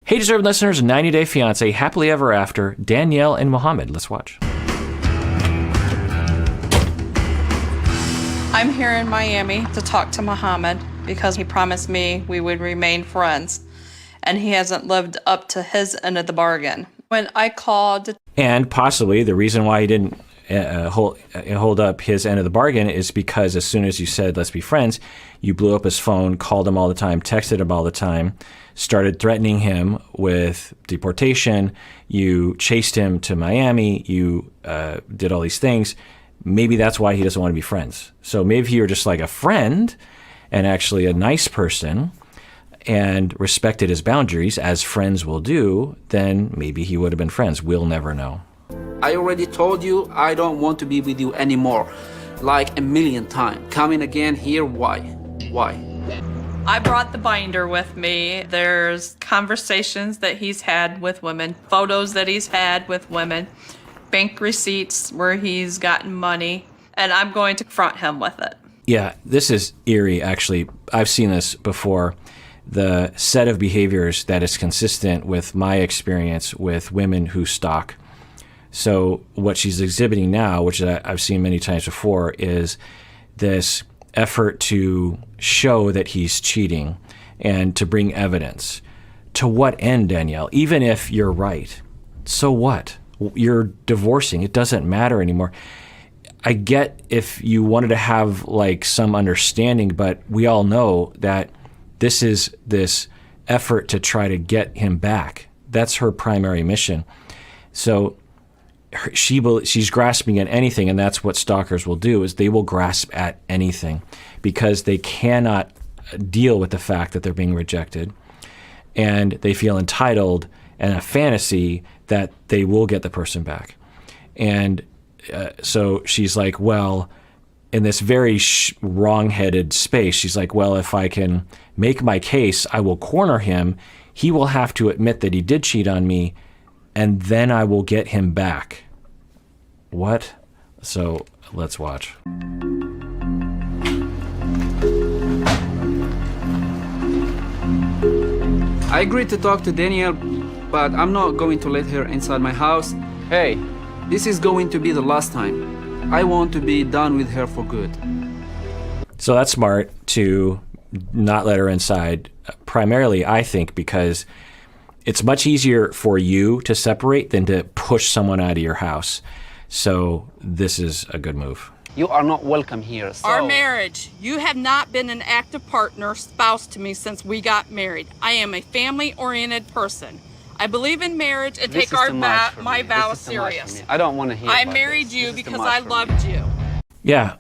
Hey, deserving listeners, 90 Day Fiancé, Happily Ever After, Danielle and Mohamed. Let's watch. I'm here in Miami to talk to Mohamed because he promised me we would remain friends, and he hasn't lived up to his end of the bargain. When I called... And possibly the reason why he didn't hold up his end of the bargain is because as soon as you said, let's be friends, you blew up his phone, called him all the time, texted him all the time, started threatening him with deportation. You chased him to Miami. You did all these things. Maybe that's why he doesn't want to be friends. So maybe if you were just like a friend and actually a nice person and respected his boundaries, as friends will do, then maybe he would have been friends. We'll never know. I already told you I don't want to be with you anymore, like a million times. Coming again here, why? Why? I brought the binder with me. There's conversations that he's had with women, photos that he's had with women, bank receipts where he's gotten money, and I'm going to confront him with it. Yeah, this is eerie, actually. I've seen this before. The set of behaviors that is consistent with my experience with women who stalk. So what she's exhibiting now, which I've seen many times before, is this effort to show that he's cheating and to bring evidence. To what end, Danielle? Even if you're right, so what? You're divorcing. It doesn't matter anymore. I get if you wanted to have like some understanding, but we all know that this is this effort to try to get him back. That's her primary mission. So she's grasping at anything, and that's what stalkers will do, is they will grasp at anything because they cannot deal with the fact that they're being rejected, and they feel entitled and a fantasy that they will get the person back. And so she's like, well, in this very wrong-headed space, she's like, well, if I can make my case, I will corner him. He will have to admit that he did cheat on me, and then I will get him back. What? So let's watch. I agreed to talk to Danielle, but I'm not going to let her inside my house. Hey, this is going to be the last time. I want to be done with her for good. So that's smart to not let her inside, primarily, I think, because it's much easier for you to separate than to push someone out of your house. So this is a good move. You are not welcome here. So. Our marriage, you have not been an active partner, spouse to me since we got married. I am a family-oriented person. I believe in marriage and take my vows serious. I don't want to hear I about married this. you This is because too much I for loved me. you. Yeah,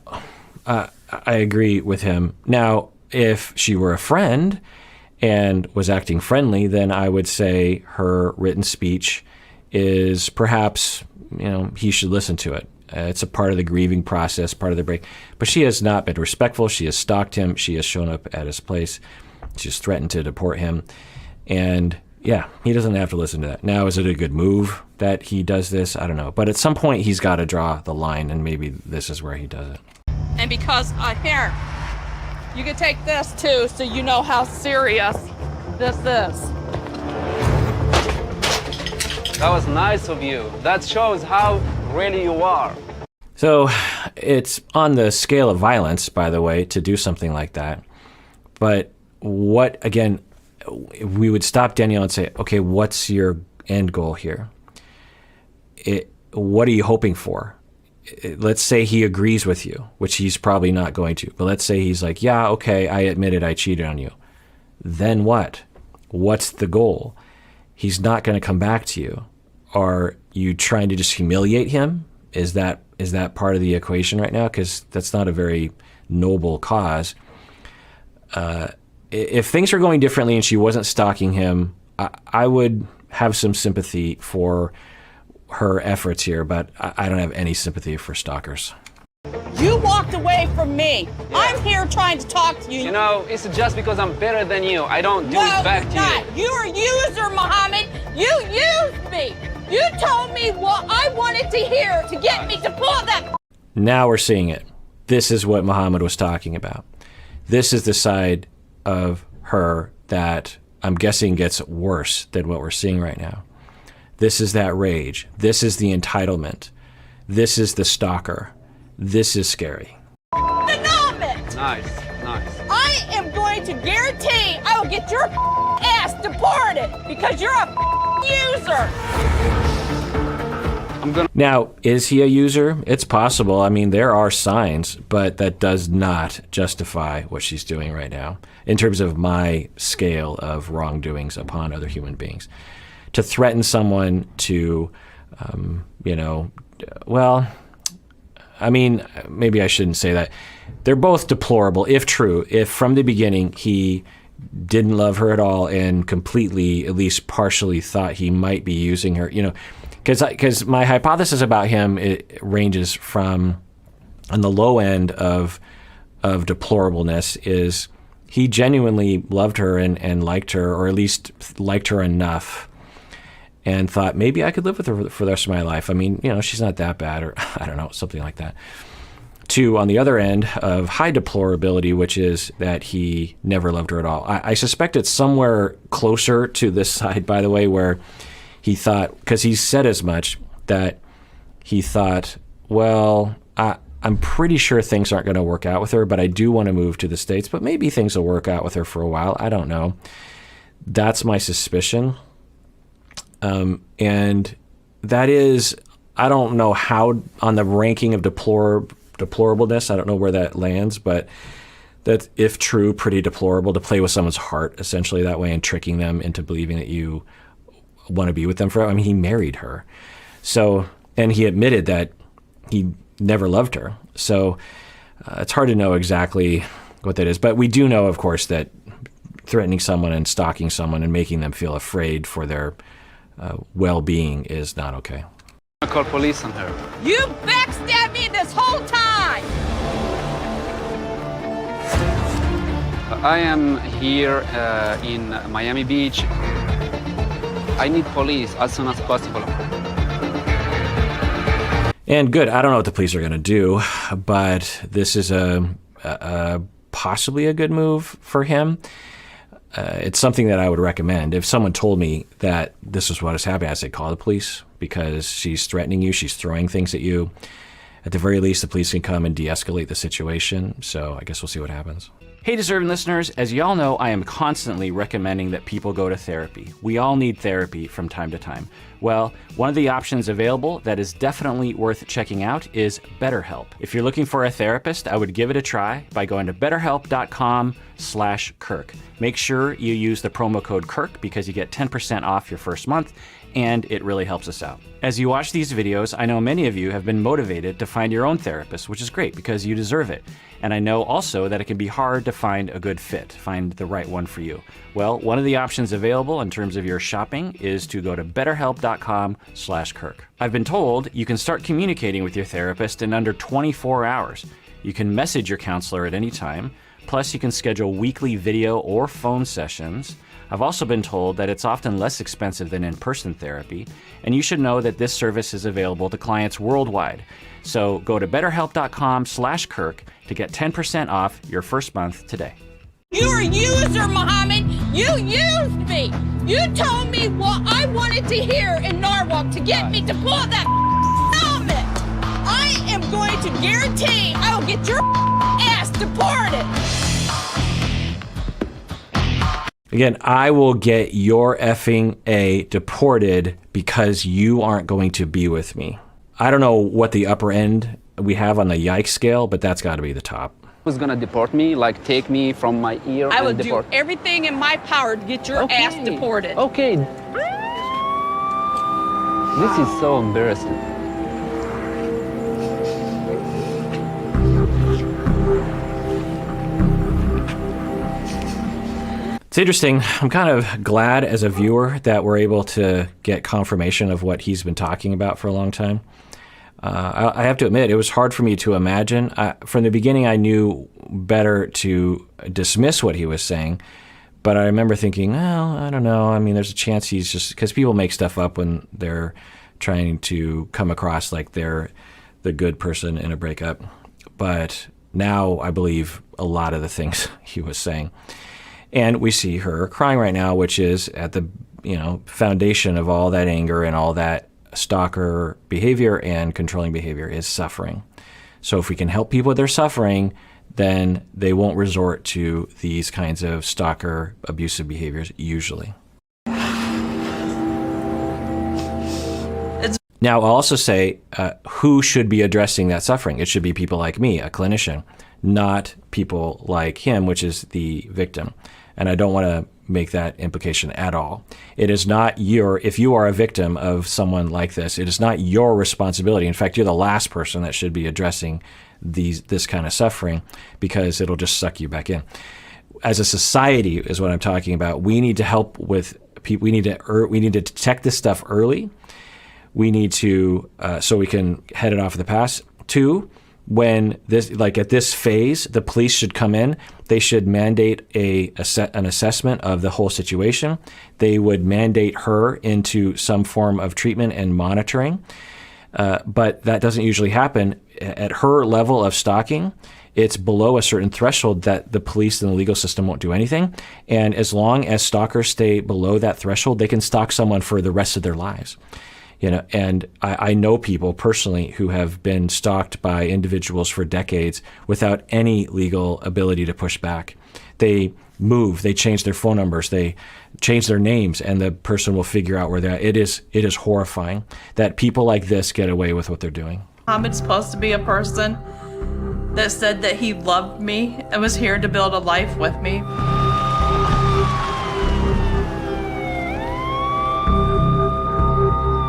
I agree with him. Now, if she were a friend and was acting friendly, then I would say her written speech is perhaps, he should listen to it. It's a part of the grieving process, part of the break. But she has not been respectful. She has stalked him. She has shown up at his place. She's threatened to deport him. And yeah, he doesn't have to listen to that. Now, is it a good move that he does this? I don't know. But at some point, he's got to draw the line, and maybe this is where he does it. And because here, you can take this too, so you know how serious this is. That was nice of you. That shows how really you are. So it's on the scale of violence, by the way, to do something like that. But what, again, we would stop Danielle and say, okay, what's your end goal here? What are you hoping for? Let's say he agrees with you, which he's probably not going to. But let's say he's like, yeah, okay, I admitted I cheated on you. Then what? What's the goal? He's not going to come back to you. Are you trying to just humiliate him? Is that part of the equation right now? Because that's not a very noble cause. If things are going differently and she wasn't stalking him, I would have some sympathy for her efforts here, but I don't have any sympathy for stalkers. You walked away from me. Yeah. I'm here trying to talk to you. You know, it's just because I'm better than you. I don't do it back to you. No, it's not. You're a user, Mohamed. You used me. You told me what I wanted to hear to get me to pull that. Now we're seeing it. This is what Mohamed was talking about. This is the side of her that I'm guessing gets worse than what we're seeing right now. This is that rage. This is the entitlement. This is the stalker. This is scary. Nice, Nice. I am going to guarantee I will get your ass deported because you're a user. Now, is he a user? It's possible. I mean, there are signs, but that does not justify what she's doing right now in terms of my scale of wrongdoings upon other human beings. To threaten someone to, well, I mean, maybe I shouldn't say that. They're both deplorable, if true. If from the beginning he didn't love her at all and completely, at least partially, thought he might be using her, because my hypothesis about him, it ranges from, on the low end of deplorableness, is he genuinely loved her and liked her, or at least liked her enough, and thought maybe I could live with her for the rest of my life. I mean, she's not that bad, or I don't know, something like that. To, on the other end of high deplorability, which is that he never loved her at all. I suspect it's somewhere closer to this side, by the way, where he thought, because he said as much, that he thought, well, I'm pretty sure things aren't going to work out with her, but I do want to move to the States, but maybe things will work out with her for a while. I don't know. That's my suspicion. And that is, I don't know how on the ranking of deplorableness, I don't know where that lands, but that, if true, pretty deplorable to play with someone's heart essentially that way and tricking them into believing that you want to be with them forever. I mean, he married her. So, and he admitted that he never loved her. So it's hard to know exactly what that is. But we do know, of course, that threatening someone and stalking someone and making them feel afraid for their well-being is not okay. I call police on her. You backstabbed me this whole time. I am here in Miami Beach. I need police as soon as possible. And good. I don't know what the police are going to do, but this is a possibly a good move for him. It's something that I would recommend. If someone told me that this is what is happening, I'd say call the police because she's threatening you. She's throwing things at you. At the very least, the police can come and de-escalate the situation. So I guess we'll see what happens. Hey, deserving listeners, as y'all know, I am constantly recommending that people go to therapy. We all need therapy from time to time. Well, one of the options available that is definitely worth checking out is BetterHelp. If you're looking for a therapist, I would give it a try by going to betterhelp.com/Kirk. Make sure you use the promo code Kirk because you get 10% off your first month, and it really helps us out. As you watch these videos, I know many of you have been motivated to find your own therapist, which is great because you deserve it. And I know also that it can be hard to find a good fit, find the right one for you. Well, one of the options available in terms of your shopping is to go to betterhelp.com/Kirk. I've been told you can start communicating with your therapist in under 24 hours. You can message your counselor at any time. Plus, you can schedule weekly video or phone sessions. I've also been told that it's often less expensive than in-person therapy, and you should know that this service is available to clients worldwide. So go to betterhelp.com/Kirk to get 10% off your first month today. You're a user, Mohamed. You used me. You told me what I wanted to hear in Norwalk to get me to pull that helmet. I am going to guarantee I will get your ass deported. Again, I will get your effing A deported because you aren't going to be with me. I don't know what the upper end we have on the yikes scale, but that's got to be the top. Who's gonna deport me? Like take me from my ear I will and do deport? everything in my power to get your ass deported. Okay. This is so embarrassing. It's interesting. I'm kind of glad as a viewer that we're able to get confirmation of what he's been talking about for a long time. I have to admit, it was hard for me to imagine. From the beginning, I knew better to dismiss what he was saying, but I remember thinking, well, I don't know. I mean, there's a chance he's just, because people make stuff up when they're trying to come across like they're the good person in a breakup. But now I believe a lot of the things he was saying. And we see her crying right now, which is at the foundation of all that anger and all that stalker behavior and controlling behavior is suffering. So if we can help people with their suffering, then they won't resort to these kinds of stalker abusive behaviors usually. Now, I'll also say who should be addressing that suffering. It should be people like me, a clinician, not people like him, which is the victim. And I don't want to make that implication at all. It is not if you are a victim of someone like this, it is not your responsibility. In fact, you're the last person that should be addressing this kind of suffering, because it'll just suck you back in. As a society is what I'm talking about. We need to help with people. We need to detect this stuff early. We need to, so we can head it off of the past. 2, when this, like at this phase, the police should come in. They should mandate an assessment of the whole situation. They would mandate her into some form of treatment and monitoring. But that doesn't usually happen. At her level of stalking, it's below a certain threshold that the police and the legal system won't do anything. And as long as stalkers stay below that threshold, they can stalk someone for the rest of their lives. And I know people personally who have been stalked by individuals for decades without any legal ability to push back. They move, they change their phone numbers, they change their names, and the person will figure out where they're at. It is horrifying that people like this get away with what they're doing. Mohamed's supposed to be a person that said that he loved me and was here to build a life with me.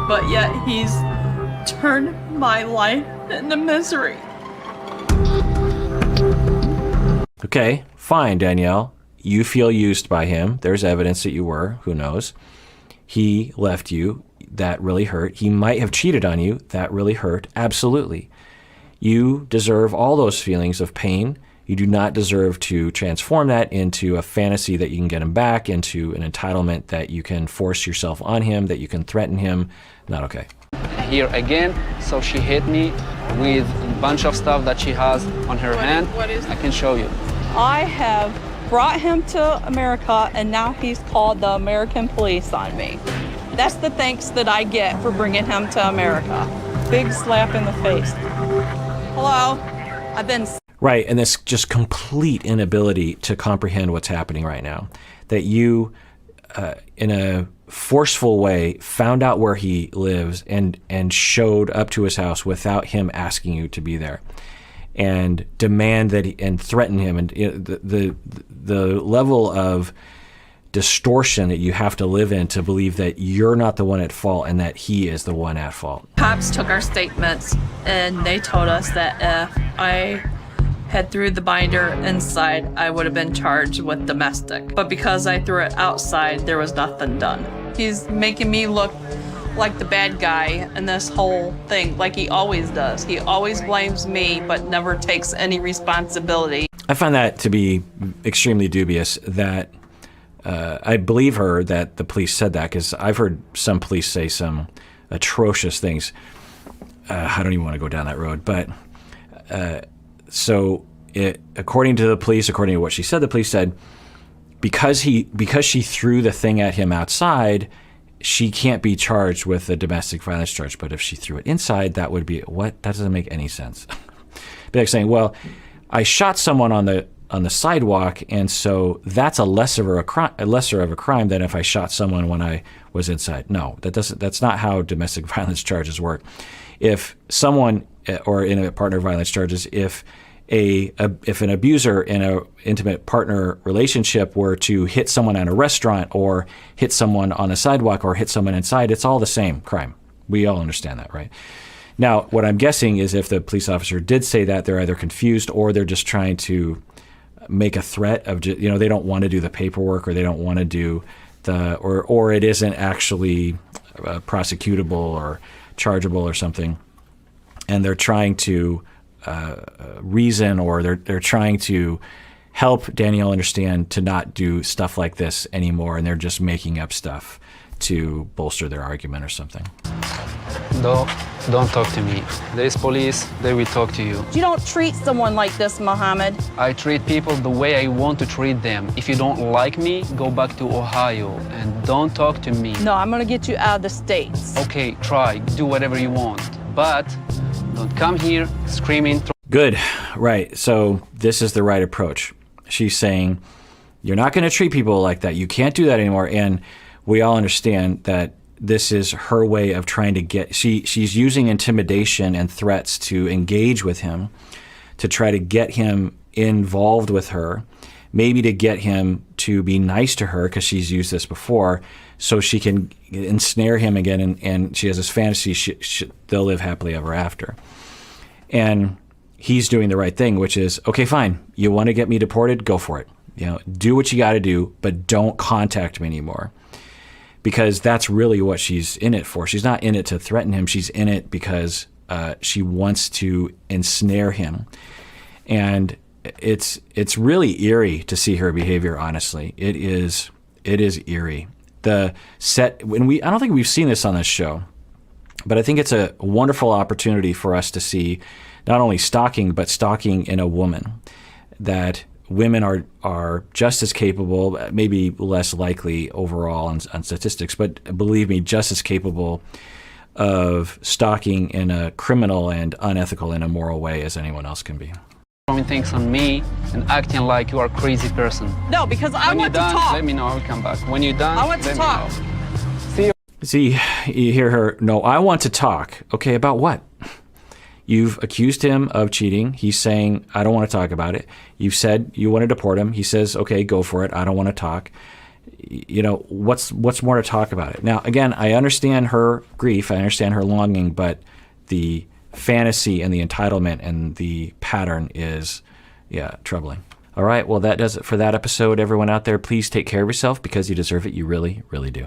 But yet he's turned my life into misery. Okay, fine, Danielle. You feel used by him. There's evidence that you were. Who knows? He left you. That really hurt. He might have cheated on you. That really hurt. Absolutely. You deserve all those feelings of pain. You do not deserve to transform that into a fantasy that you can get him back, into an entitlement that you can force yourself on him, that you can threaten him. Not okay. Here again, so she hit me with a bunch of stuff that she has on her hand. What is I can show you. I have brought him to America, and now he's called the American police on me. That's the thanks that I get for bringing him to America. Big slap in the face. Hello? I've been... Right, and this just complete inability to comprehend what's happening right now. That you, in a forceful way, found out where he lives and showed up to his house without him asking you to be there, and demand that and threaten him, and the level of distortion that you have to live in to believe that you're not the one at fault and that he is the one at fault. Cops took our statements, and they told us that if I had threw the binder inside, I would have been charged with domestic. But because I threw it outside, there was nothing done. He's making me look like the bad guy in this whole thing, like he always does. He always blames me, but never takes any responsibility. I find that to be extremely dubious. That I believe her that the police said that, because I've heard some police say some atrocious things. I don't even want to go down that road, but according to the police, according to what she said, the police said because she threw the thing at him outside, she can't be charged with a domestic violence charge. But if she threw it inside, that would be what? That doesn't make any sense. Be like saying, well, I shot someone on the sidewalk, and so that's a lesser of a crime than if I shot someone when I was inside. No, that's not how domestic violence charges work. If someone, or in a partner violence charges, if an abuser in an intimate partner relationship were to hit someone at a restaurant, or hit someone on a sidewalk, or hit someone inside, it's all the same crime. We all understand that, right? Now, what I'm guessing is if the police officer did say that, they're either confused or they're just trying to make a threat of, they don't want to do the paperwork, or they don't want to do or it isn't actually prosecutable or chargeable or something, and they're trying to reason, or they're trying to help Danielle understand to not do stuff like this anymore, and they're just making up stuff to bolster their argument or something. Don't talk to me. There is police, they will talk to you. You don't treat someone like this, Mohamed. I treat people the way I want to treat them. If you don't like me, go back to Ohio and don't talk to me. No, I'm gonna get you out of the States. Okay, try, do whatever you want, but don't come here screaming. Good. Right. So this is the right approach. She's saying, you're not going to treat people like that. You can't do that anymore. And we all understand that this is her way of trying to get, she's using intimidation and threats to engage with him, to try to get him involved with her, maybe to get him to be nice to her, because she's used this before, so she can ensnare him again, and she has this fantasy they'll live happily ever after. And he's doing the right thing, which is, okay, fine, you want to get me deported? Go for it. You know, do what you got to do, but don't contact me anymore. Because that's really what she's in it for. She's not in it to threaten him. She's in it because she wants to ensnare him. And it's really eerie to see her behavior, honestly. It is eerie. I don't think we've seen this on this show, but I think it's a wonderful opportunity for us to see not only stalking, but stalking in a woman. That women are just as capable, maybe less likely overall on statistics, but believe me, just as capable of stalking in a criminal and unethical and immoral way as anyone else can be. Throwing things on me and acting like you are a crazy person. No, because I want to talk. Let me know, I'll come back. When you're done, I want to talk. See you. See, you hear her, no, I want to talk. Okay, about what? You've accused him of cheating. He's saying, I don't want to talk about it. You've said you want to deport him. He says, okay, go for it. I don't want to talk. You know, what's more to talk about it? Now, again, I understand her grief. I understand her longing, but the fantasy and the entitlement and the pattern is, troubling. All right, well, that does it for that episode. Everyone out there, please take care of yourself because you deserve it. You really, really do.